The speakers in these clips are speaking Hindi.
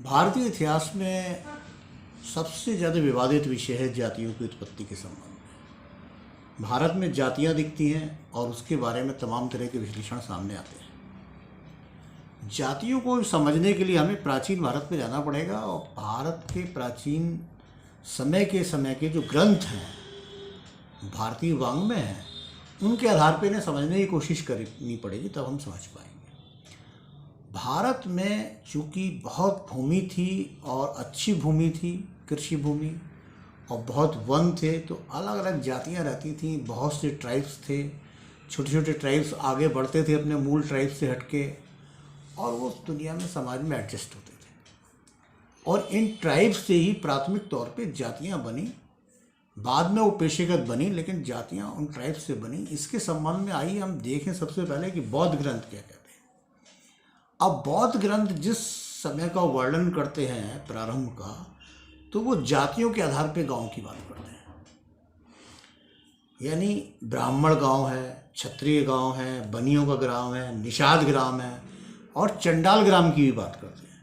भारतीय इतिहास में सबसे ज़्यादा विवादित विषय है जातियों की उत्पत्ति के संबंध में। भारत में जातियां दिखती हैं और उसके बारे में तमाम तरह के विश्लेषण सामने आते हैं। जातियों को समझने के लिए हमें प्राचीन भारत में जाना पड़ेगा और भारत के प्राचीन समय के जो ग्रंथ हैं, भारतीय वाङ्मय हैं, उनके आधार पर इन्हें समझने की कोशिश करनी पड़ेगी, तब हम समझ पाएंगे। भारत में चूँकि बहुत भूमि थी और अच्छी भूमि थी, कृषि भूमि, और बहुत वन थे, तो अलग अलग जातियां रहती थीं, बहुत से ट्राइब्स थे। छोटे छोटे ट्राइब्स आगे बढ़ते थे अपने मूल ट्राइब से हटके, और वो उस दुनिया में समाज में एडजस्ट होते थे। और इन ट्राइब्स से ही प्राथमिक तौर पे जातियां बनी। बाद में वो पेशेगत बनी, लेकिन जातियां उन ट्राइब्स से बनी। इसके संबंध में आइए हम देखें सबसे पहले कि बौद्ध ग्रंथ क्या कहते हैं। अब बौद्ध ग्रंथ जिस समय का वर्णन करते हैं प्रारंभ का, तो वो जातियों के आधार पे गांव की बात करते हैं। यानी ब्राह्मण गांव है, क्षत्रिय गांव है, बनियों का ग्राम है, निषाद ग्राम है, और चंडाल ग्राम की भी बात करते हैं।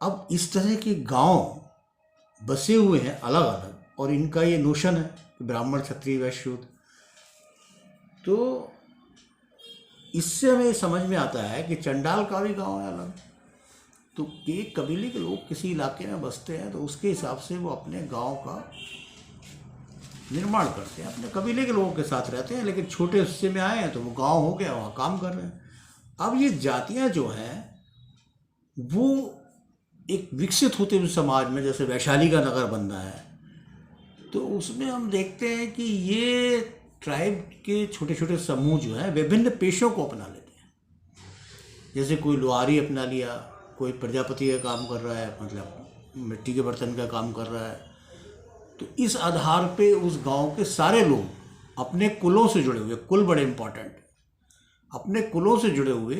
अब इस तरह के गांव बसे हुए हैं अलग अलग, और इनका ये नोशन है कि ब्राह्मण, क्षत्रिय, वैश्य, शूद्र। तो इससे हमें समझ में आता है कि चंडाल का भी गांव है अलग। तो एक कबीले के लोग किसी इलाके में बसते हैं तो उसके हिसाब से वो अपने गांव का निर्माण करते हैं, अपने कबीले के लोगों के साथ रहते हैं। लेकिन छोटे हिस्से में आए हैं तो वो गांव हो गया, वहाँ काम कर रहे हैं। अब ये जातियाँ जो हैं वो एक विकसित होते हुए समाज में, जैसे वैशाली का नगर बन रहा है, तो उसमें हम देखते हैं कि ये ट्राइब के छोटे छोटे समूह जो हैं विभिन्न पेशों को अपना लेते हैं। जैसे कोई लोहारी अपना लिया, कोई प्रजापति का काम कर रहा है, मतलब मिट्टी के बर्तन का काम कर रहा है। तो इस आधार पे उस गांव के सारे लोग अपने कुलों से जुड़े हुए, कुल बड़े इंपॉर्टेंट, अपने कुलों से जुड़े हुए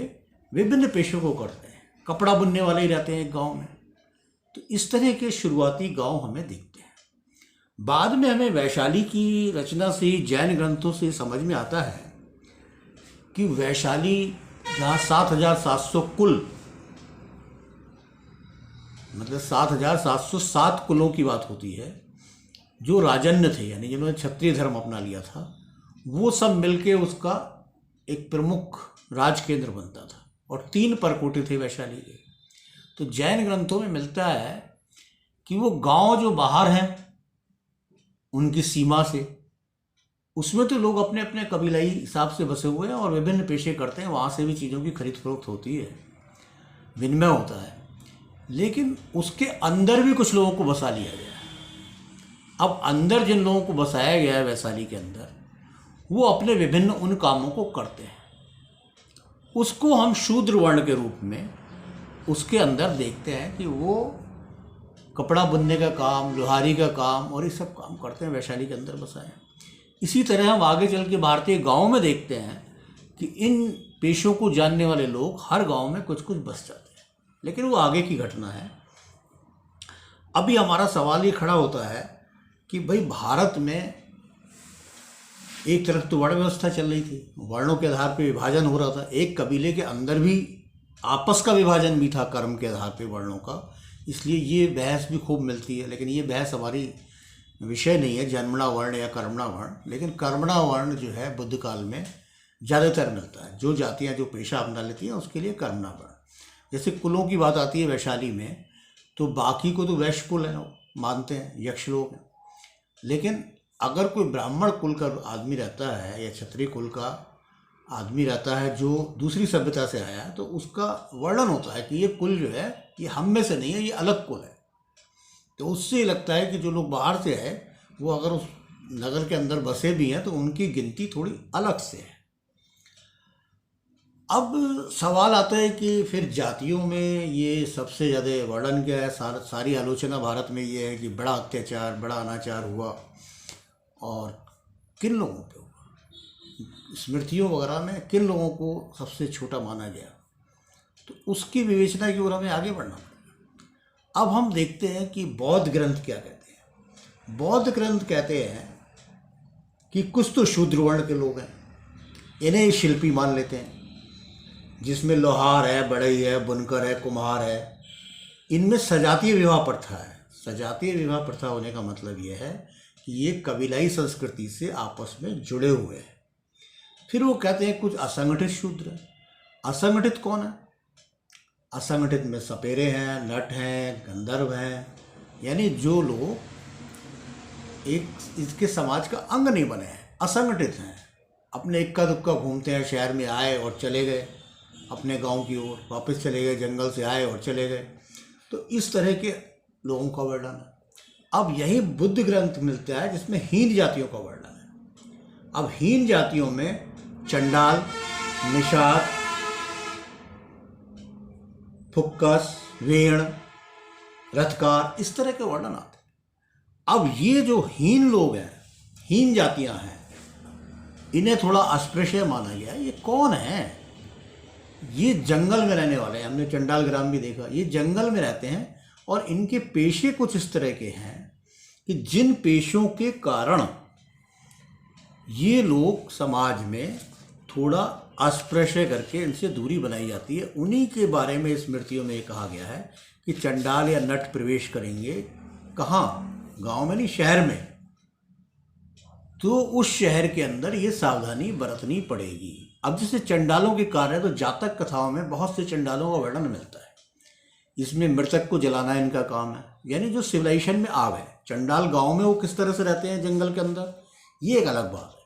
विभिन्न पेशों को करते हैं। कपड़ा बुनने वाले ही रहते हैं एक गाँव में। तो इस तरह के शुरुआती गाँव हमें दिखते हैं। बाद में हमें वैशाली की रचना से, जैन ग्रंथों से समझ में आता है कि वैशाली जहाँ 7,700 कुल, मतलब 7,707 कुलों की बात होती है, जो राजन्य थे, यानी जिन्होंने क्षत्रिय धर्म अपना लिया था, वो सब मिलके उसका एक प्रमुख राज केंद्र बनता था। और 3 परकोटे थे वैशाली के। तो जैन ग्रंथों में मिलता है कि वो गांव जो बाहर हैं उनकी सीमा से, उसमें तो लोग अपने अपने कबीलाई हिसाब से बसे हुए हैं और विभिन्न पेशे करते हैं। वहाँ से भी चीज़ों की खरीद फरोख्त होती है, विनिमय होता है। लेकिन उसके अंदर भी कुछ लोगों को बसा लिया गया है। अब अंदर जिन लोगों को बसाया गया है वैशाली के अंदर, वो अपने विभिन्न उन कामों को करते हैं। उसको हम शूद्र वर्ण के रूप में उसके अंदर देखते हैं कि वो कपड़ा बुनने का काम, लोहारी का काम और ये सब काम करते हैं, वैशाली के अंदर बसाए हैं। इसी तरह हम आगे चल के भारतीय गाँव में देखते हैं कि इन पेशों को जानने वाले लोग हर गाँव में कुछ कुछ बस जाते हैं। लेकिन वो आगे की घटना है। अभी हमारा सवाल ये खड़ा होता है कि भाई भारत में एक तरफ तो वर्ण व्यवस्था चल रही थी, वर्णों के आधार पर विभाजन हो रहा था। एक कबीले के अंदर भी आपस का विभाजन भी था कर्म के आधार पर वर्णों का। इसलिए ये बहस भी खूब मिलती है, लेकिन ये बहस हमारी विषय नहीं है, जन्मना वर्ण या कर्मणा वर्ण। लेकिन कर्मणा वर्ण जो है बुद्ध काल में ज़्यादातर मिलता है। जो जातियाँ जो पेशा अपना लेती हैं उसके लिए कर्मणा वर्ण। जैसे कुलों की बात आती है वैशाली में, तो बाकी को तो वैश्य कुल है मानते हैं, यक्ष लोग हैं। लेकिन अगर कोई ब्राह्मण कुल का आदमी रहता है या क्षत्रिय कुल का आदमी रहता है जो दूसरी सभ्यता से आया है, तो उसका वर्णन होता है कि ये कुल जो है ये हम में से नहीं है, ये अलग कुल है। तो उससे लगता है कि जो लोग बाहर से आए वो अगर उस नगर के अंदर बसे भी हैं तो उनकी गिनती थोड़ी अलग से है। अब सवाल आता है कि फिर जातियों में ये सबसे ज़्यादा वर्णन क्या है। सारी आलोचना भारत में ये है कि बड़ा अत्याचार, बड़ा अनाचार हुआ, और किन लोगों पे हुआ, स्मृतियों वगैरह में किन लोगों को सबसे छोटा माना गया। तो उसकी विवेचना की ओर हमें आगे बढ़ना पड़ेगा। अब हम देखते हैं कि बौद्ध ग्रंथ क्या कहते हैं। बौद्ध ग्रंथ कहते हैं कि कुछ तो शूद्र वर्ण के लोग हैं, इन्हें शिल्पी मान लेते हैं, जिसमें लोहार है, बढ़ई है, बुनकर है, कुम्हार है, इनमें सजातीय विवाह प्रथा है। सजातीय विवाह प्रथा होने का मतलब ये है कि ये कबीलाई संस्कृति से आपस में जुड़े हुए हैं। फिर वो कहते हैं कुछ असंगठित शूद्र हैं। असंगठित कौन है? असंगठित में सपेरे हैं, नट हैं, गंधर्व हैं, यानी जो लोग एक इसके समाज का अंग नहीं बने हैं, असंगठित हैं, अपने इक्का दुक्का घूमते हैं, शहर में आए और चले गए, अपने गांव की ओर वापस चले गए, जंगल से आए और चले गए। तो इस तरह के लोगों का वर्णन है। अब यही बुद्ध ग्रंथ मिलता है जिसमें हीन जातियों का वर्णन है। अब हीन जातियों में चंडाल, निषाद, फुक्कस, वेण, रथकार, इस तरह के वर्णन आते हैं। अब ये जो हीन लोग हैं, हीन जातियां हैं, इन्हें थोड़ा अस्पृश्य माना गया। ये कौन है? ये जंगल में रहने वाले हैं। हमने चंडाल ग्राम भी देखा। ये जंगल में रहते हैं और इनके पेशे कुछ इस तरह के हैं कि जिन पेशों के कारण ये लोग समाज में थोड़ा अस्पृश्य करके इनसे दूरी बनाई जाती है। उन्हीं के बारे में स्मृतियों में ये कहा गया है कि चंडाल या नट प्रवेश करेंगे कहाँ? गांव में नहीं, शहर में, तो उस शहर के अंदर ये सावधानी बरतनी पड़ेगी। अब जैसे चंडालों के कार्य है तो जातक कथाओं में बहुत से चंडालों का वर्णन मिलता है। इसमें मृतक को जलाना इनका काम है, यानी जो सिविलाइजेशन में आ गए। चंडाल गांव में वो किस तरह से रहते हैं जंगल के अंदर, ये एक अलग बात है।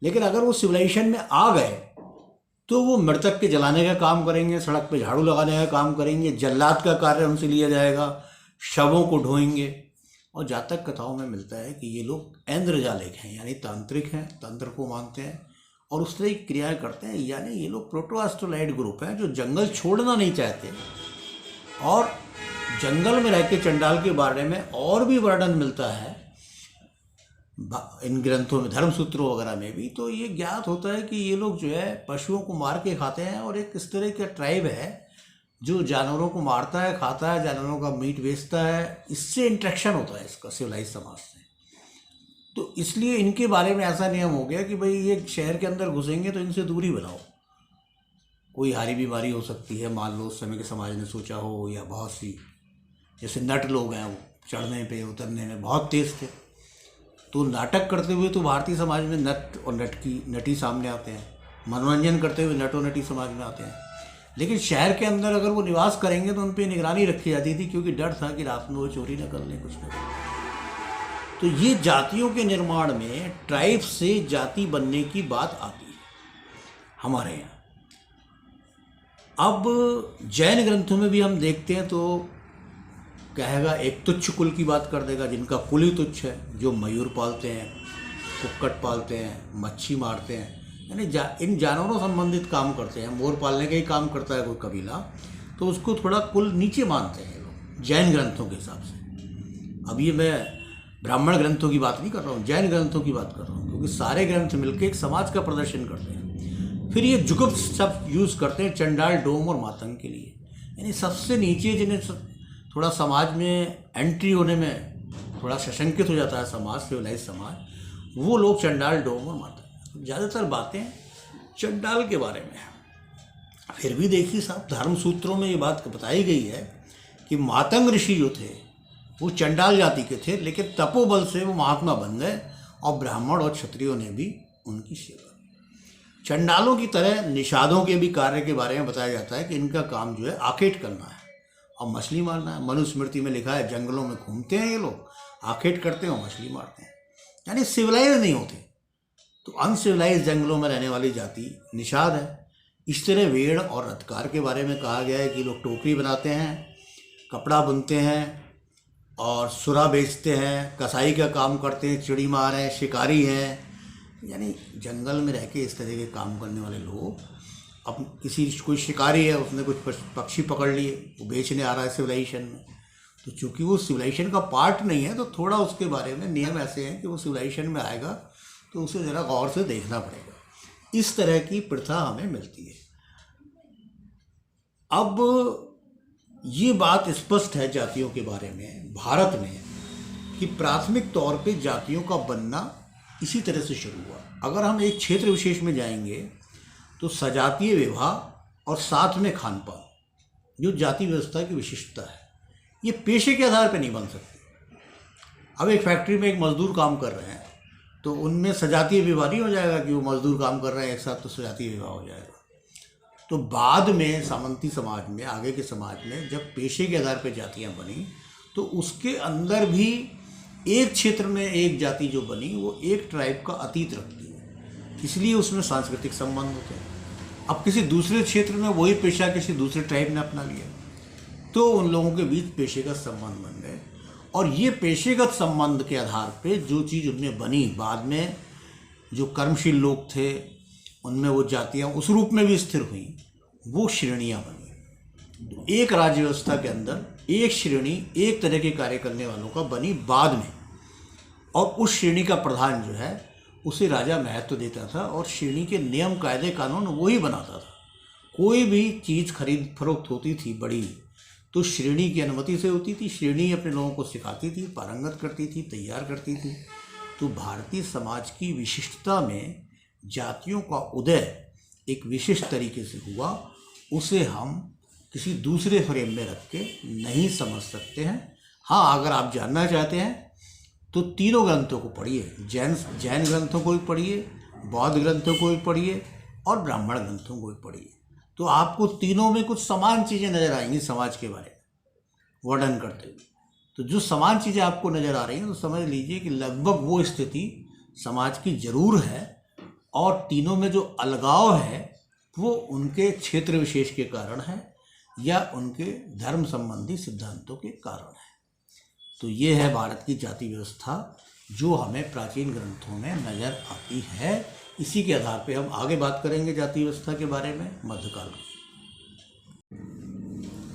लेकिन अगर वो सिविलाइजेशन में आ गए तो वो मृतक के जलाने का काम करेंगे, सड़क पे झाड़ू लगाने का काम करेंगे, जल्लाद का कार्य उनसे लिया जाएगा, शवों को ढोएंगे। और जातक कथाओं में मिलता है कि ये लोग ऐन्द्रजालिक हैं, यानी तांत्रिक हैं, तंत्र को मानते हैं और उस तरह की क्रियाएँ करते हैं। यानी ये लोग प्रोटो एस्ट्रोलाइट ग्रुप हैं जो जंगल छोड़ना नहीं चाहते। और जंगल में रह के चंडाल के बारे में और भी वर्णन मिलता है इन ग्रंथों में, धर्मसूत्रों वगैरह में भी। तो ये ज्ञात होता है कि ये लोग जो है पशुओं को मार के खाते हैं और एक इस तरह का ट्राइब है जो जानवरों को मारता है, खाता है, जानवरों का मीट बेचता है। इससे इंट्रैक्शन होता है इसका सिविलाइज समाज से। तो इसलिए इनके बारे में ऐसा नियम हो गया कि भाई ये शहर के अंदर घुसेंगे तो इनसे दूरी बनाओ। कोई हारी बीमारी हो सकती है, मान लो उस समय के समाज ने सोचा हो, या बहुत सी जैसे नट लोग हैं वो चढ़ने पे उतरने में बहुत तेज थे, तो नाटक करते हुए तो भारतीय समाज में नट और नटी सामने आते हैं, मनोरंजन करते हुए नट और नटी समाज में आते हैं। लेकिन शहर के अंदर अगर वो निवास करेंगे तो उन पर निगरानी रखी जाती थी, क्योंकि डर था कि रात में वो चोरी न कर लें, कुछ न करें। तो ये जातियों के निर्माण में ट्राइब से जाति बनने की बात आती है हमारे यहाँ। अब जैन ग्रंथों में भी हम देखते हैं तो कहेगा एक तुच्छ कुल की बात कर देगा, जिनका कुल ही तुच्छ है, जो मयूर पालते हैं, कुक्कट पालते हैं, मच्छी मारते हैं, यानी इन जानवरों संबंधित काम करते हैं। मोर पालने का ही काम करता है कोई कबीला, तो उसको थोड़ा कुल नीचे मानते हैं लोग जैन ग्रंथों के हिसाब से। अब ये मैं ब्राह्मण ग्रंथों की बात नहीं कर रहा हूँ, जैन ग्रंथों की बात कर रहा हूँ, क्योंकि सारे ग्रंथ मिलकर एक समाज का प्रदर्शन करते हैं। फिर ये जुगुप्त शब्द यूज़ करते हैं चंडाल, डोम और मातंग के लिए, यानी सबसे नीचे जिन्हें थोड़ा समाज में एंट्री होने में थोड़ा सशंकित हो जाता है समाज, सिविलाइज समाज, वो लोग चंडाल, डोम और मातंग। ज़्यादातर बातें चंडाल के बारे में है। फिर भी देखिए साहब, धर्मसूत्रों में ये बात बताई गई है कि मातंग ऋषि जो थे वो चंडाल जाति के थे, लेकिन तपोबल से वो महात्मा बन गए और ब्राह्मण और क्षत्रियों ने भी उनकी सेवा की। चंडालों की तरह निषादों के भी कार्य के बारे में बताया जाता है कि इनका काम जो है आखेट करना है और मछली मारना है। मनुस्मृति में लिखा है जंगलों में घूमते हैं ये लोग, आखेट करते हैं और मछली मारते हैं, यानी सिविलाइज नहीं होते। तो अनसिविलाइज जंगलों में रहने वाली जाति निषाद है। इस तरह वेड़ और रथकार के बारे में कहा गया है कि लोग टोकरी बनाते हैं, कपड़ा बुनते हैं और सुरा बेचते हैं, कसाई का काम करते हैं, चिड़ी मार हैं, शिकारी हैं, यानी जंगल में रह के इस तरह के काम करने वाले लोग। अब कोई शिकारी है, उसने कुछ पक्षी पकड़ लिए, वो बेचने आ रहा है सिविलाइजेशन में, तो चूंकि वो सिविलाइजेशन का पार्ट नहीं है तो थोड़ा उसके बारे में नियम ऐसे हैं कि वो सिविलाइजेशन में आएगा तो उसे ज़रा गौर से देखना पड़ेगा। इस तरह की प्रथा हमें मिलती है। अब ये बात स्पष्ट है जातियों के बारे में भारत में कि प्राथमिक तौर पे जातियों का बनना इसी तरह से शुरू हुआ। अगर हम एक क्षेत्र विशेष में जाएंगे तो सजातीय विवाह और साथ में खान पान जो जाति व्यवस्था की विशिष्टता है, ये पेशे के आधार पे नहीं बन सकते। अब एक फैक्ट्री में एक मजदूर काम कर रहे हैं तो उनमें सजातीय विवाह नहीं हो जाएगा कि वो मजदूर काम कर रहे हैं एक साथ, तो सजातीय विवाह हो जाएगा। तो बाद में सामंती समाज में, आगे के समाज में जब पेशे के आधार पर जातियाँ बनी तो उसके अंदर भी एक क्षेत्र में एक जाति जो बनी वो एक ट्राइब का अतीत रखती है, इसलिए उसमें सांस्कृतिक संबंध होते हैं। अब किसी दूसरे क्षेत्र में वही पेशा किसी दूसरे ट्राइब ने अपना लिया तो उन लोगों के बीच पेशेगत संबंध बन गए, और ये पेशेगत संबंध के आधार पे जो चीज़ उनमें बनी, बाद में जो कर्मशील लोग थे उनमें वो जातियाँ उस रूप में भी स्थिर हुई, वो श्रेणियाँ बनी। तो एक राज्य व्यवस्था के अंदर एक श्रेणी एक तरह के कार्य करने वालों का बनी बाद में, और उस श्रेणी का प्रधान जो है उसे राजा महत्व देता था और श्रेणी के नियम कायदे कानून वही बनाता था। कोई भी चीज़ खरीद फरोख्त होती थी बड़ी तो श्रेणी की अनुमति से होती थी, श्रेणी अपने लोगों को सिखाती थी, पारंगत करती थी, तैयार करती थी। तो भारतीय समाज की विशिष्टता में जातियों का उदय एक विशिष्ट तरीके से हुआ, उसे हम किसी दूसरे फ्रेम में रख के नहीं समझ सकते हैं। हाँ, अगर आप जानना चाहते हैं तो तीनों ग्रंथों को पढ़िए, जैन ग्रंथों को भी पढ़िए, बौद्ध ग्रंथों को भी पढ़िए और ब्राह्मण ग्रंथों को भी पढ़िए, तो आपको तीनों में कुछ समान चीज़ें नज़र आएंगी समाज के बारे में वर्णन करते हुए। तो जो समान चीज़ें आपको नज़र आ रही हैं तो समझ लीजिए कि लगभग वो स्थिति समाज की ज़रूर है, और तीनों में जो अलगाव है वो उनके क्षेत्र विशेष के कारण है या उनके धर्म संबंधी सिद्धांतों के कारण है। तो ये है भारत की जाति व्यवस्था जो हमें प्राचीन ग्रंथों में नज़र आती है। इसी के आधार पे हम आगे बात करेंगे जाति व्यवस्था के बारे में मध्यकाल की।